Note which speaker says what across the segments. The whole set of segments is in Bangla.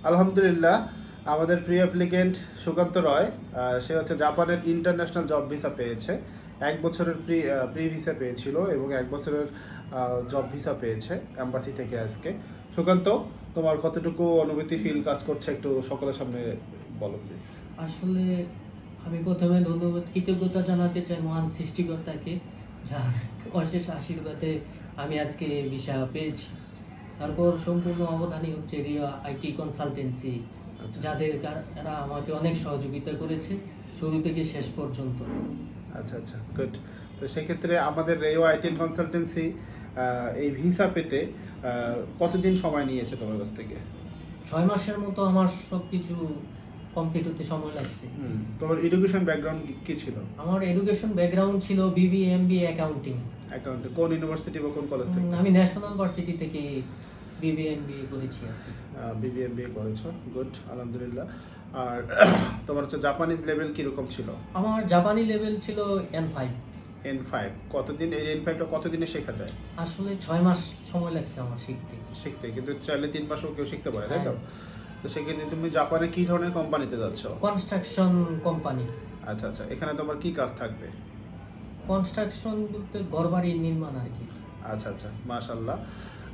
Speaker 1: আলহামদুলিল্লাহ, আমাদের প্রিয় অ্যাপ্লিকেন্ট সুকান্ত রয়, সে হচ্ছে জাপানের ইন্টারন্যাশনাল জব ভিসা পেয়েছে। 1 বছরের প্রি ভিসা পেয়েছিল এবং 1 বছরের জব ভিসা পেয়েছে এম্বাসি থেকে আজকে। সুকান্ত, তোমার কতটুকু অনুভূতি ফিল কাজ করছে একটু সকলের সামনে বলো প্লিজ।
Speaker 2: আসলে আমি প্রথমে কৃতজ্ঞতা জানাতে চাই মহান সৃষ্টিকর্তাকে, যার অশেষ আশীর্বাদে আমি আজকে ভিসা পেয়েছি। তারপর সম্পূর্ণ অবদানই হচ্ছে রিয়া আইটি কনসালটেন্সি,
Speaker 1: আচ্ছা
Speaker 2: এরা আমাকে অনেক সহযোগিতা করেছে শুরু থেকে শেষ পর্যন্ত।
Speaker 1: আচ্ছা আচ্ছা, গুড। তো সেক্ষেত্রে আমাদের রেও আইটি কনসালটেন্সি এই ভিসা পেতে কতদিন সময় নিয়েছে তোমার কাছ থেকে?
Speaker 2: 6 মাসের মতো আমার সবকিছু কমপ্লিট হতে সময় লাগছে।
Speaker 1: তোমার এডুকেশন ব্যাকগ্রাউন্ড কি ছিল?
Speaker 2: আমার এডুকেশন ব্যাকগ্রাউন্ড ছিল বিবিএ এমবিএ অ্যাকাউন্টিং।
Speaker 1: অ্যাকাউন্টে কোন ইউনিভার্সিটি বা কোন কলেজ থেকে?
Speaker 2: আমি ন্যাশনাল ভার্সিটি থেকে বিবিএ এমবিএ করেছি আর কি।
Speaker 1: বিবিএমবিএ করেছো, গুড, আলহামদুলিল্লাহ। আর তোমার হচ্ছে জাপানিজ লেভেল কিরকম ছিল?
Speaker 2: আমার জাপানি লেভেল ছিল N5।
Speaker 1: N5 কতদিন? এই N5টা কতদিনে শেখা যায়?
Speaker 2: আসলে 6 মাস সময় লাগছে আমার শিখতে।
Speaker 1: কিন্তু চাইলে 3 মাসও কেউ শিখতে পারে, তাই তো?
Speaker 2: হ্যাঁ।
Speaker 1: তো সেক্ষেত্রে তুমি জাপানে কি ধরনের কোম্পানিতে যাচ্ছ?
Speaker 2: Construction company.
Speaker 1: আচ্ছা আচ্ছা, এখানে তোমার কি কাজ থাকবে?
Speaker 2: কনস্ট্রাকশন বলতে ঘরবাড়ি নির্মাণ আর কি।
Speaker 1: আচ্ছা আচ্ছা, মাশাআল্লাহ।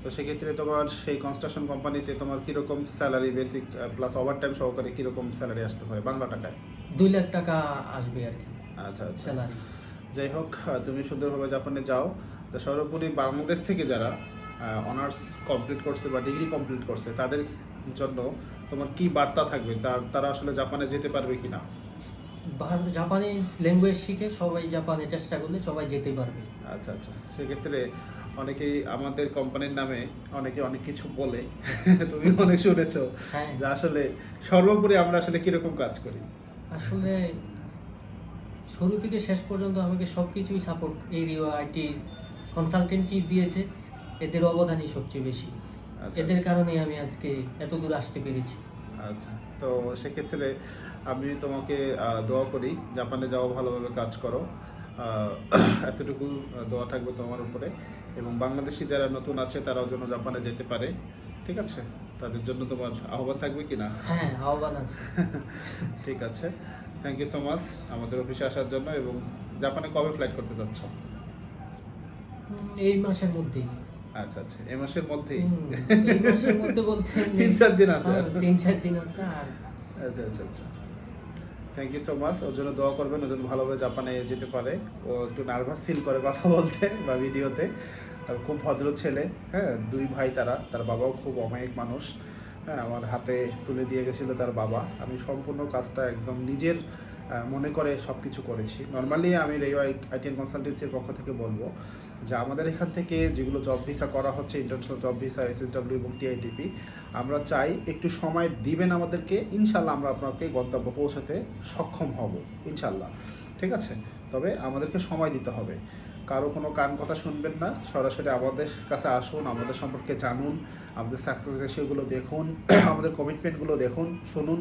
Speaker 1: তো সেক্ষেত্রে তোমার সেই কনস্ট্রাকশন কোম্পানিতে তোমার কিরকম স্যালারি, বেসিক প্লাস ওভারটাইম সহকারে কিরকম স্যালারি আসতে পারে বাংলা টাকায়?
Speaker 2: 2 লাখ টাকা আসবে আর কি
Speaker 1: আচ্ছা আচ্ছা,
Speaker 2: স্যালারি।
Speaker 1: যাই হোক, তুমি সুন্দরভাবে জাপানে যাও। তো সর্বোপরি বাংলাদেশ থেকে যারা অনার্স কমপ্লিট করছে বা ডিগ্রি কমপ্লিট করছে তাদের জন্য তোমার কি বার্তা থাকবে? তারা আসলে জাপানে যেতে পারবে কিনা?
Speaker 2: জাপানিজ ল্যাঙ্গুয়েজ শিখে সবাই জাপানে চেষ্টা করলে সবাই যেতে পারবে।
Speaker 1: আচ্ছা আচ্ছা, সেক্ষেত্রে অনেকেই আমাদের কোম্পানির নামে অনেক কিছু বলে তুমি অনেক শুনেছো
Speaker 2: হ্যাঁ,
Speaker 1: যে আসলে সর্বোপরি আমরা আসলে কিরকম কাজ করি।
Speaker 2: আসলে শুরু থেকে শেষ পর্যন্ত আমাকে সবকিছুই সাপোর্ট এই রিও আইটি কনসালটেন্সি দিয়েছে। এদের অবদানই সবচেয়ে বেশি।
Speaker 1: আচ্ছা
Speaker 2: এদের
Speaker 1: আচ্ছা
Speaker 2: কারণে আমি আজকে এত দূর আসতে পেরেছি।
Speaker 1: আচ্ছা, তো সেক্ষেত্রে আমি তোমাকে দোয়া করি, জাপানে যাও, ভালোভাবে কাজ করো। আহ, এতটুকু দোয়া থাকবে তোমার উপরে। এবং বাংলাদেশি যারা নতুন আছে তারাও যেন জাপানে যেতে পারে, ঠিক আছে? তাদের জন্য তোমার আহ্বান থাকবে কি না?
Speaker 2: হ্যাঁ, আহ্বান আছে।
Speaker 1: ঠিক আছে, থ্যাংক ইউ সো মাচ আমাদের অফিসে আসার জন্য। এবং জাপানে কবে ফ্লাইট করতে যাচ্ছ?
Speaker 2: এই মাসের মধ্যেই।
Speaker 1: আচ্ছা আচ্ছা, এই মাসের মধ্যেই?
Speaker 2: এই মাসের মধ্যে বলতে
Speaker 1: 3-4 দিন আছে আর।
Speaker 2: 3-4 দিন আছে আর।
Speaker 1: আচ্ছা আচ্ছা আচ্ছা, থ্যাংক ইউ সো মাচ। ওর জন্য দোয়া করবেন, ওর জন্য ভালোভাবে জাপানে যেতে পারে। ও একটু নার্ভাস ফিল করে কথা বলতে বা ভিডিওতে। আর খুব ভদ্র ছেলে, হ্যাঁ, 2 ভাই তারা, তার বাবাও খুব অমায়িক মানুষ। হ্যাঁ, আমার হাতে তুলে দিয়ে গেছিলো তার বাবা। আমি সম্পূর্ণ কাজটা একদম নিজের মনে করে সব কিছু করেছি। নর্মালি আমি রেও আইটিএন কনসালটেন্সির পক্ষ থেকে বলবো যে আমাদের এখান থেকে যেগুলো জব ভিসা করা হচ্ছে, ইন্টারন্যাশনাল জব ভিসা, এসএসডব্লিউ এবং টিআইটিপি, আমরা চাই একটু সময় দিবেন আমাদেরকে, ইনশাল্লাহ আমরা আপনাকে গন্তব্য পৌঁছাতে সক্ষম হব, ইনশাল্লাহ, ঠিক আছে? তবে আমাদেরকে সময় দিতে হবে। কারো কোনো কান কথা শুনবেন না, সরাসরি আমাদের কাছে আসুন, আমাদের সম্পর্কে জানুন, আমাদের সাকসেস রেশিওগুলো দেখুন, আমাদের কমিটমেন্টগুলো দেখুন, শুনুন,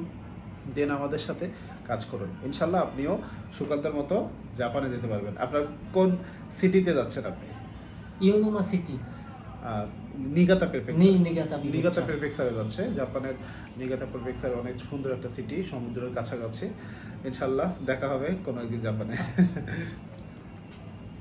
Speaker 1: দেন আমাদের সাথে কাজ করুন। ইনশাল্লাহ আপনিও সুকান্তের মতো জাপানে যেতে পারবেন। আপনার কোন সিটিতে যাচ্ছেন আপনি?
Speaker 2: ইয়োনোমা সিটি।
Speaker 1: নিগাতা
Speaker 2: নিগাতা
Speaker 1: নিগাতা প্রেফেকচারে যাচ্ছে। জাপানের নিগাতা প্রেফেকচার অনেক সুন্দর একটা সিটি, সমুদ্রের কাছাকাছি। ইনশাল্লাহ দেখা হবে কোনো একদিন জাপানে।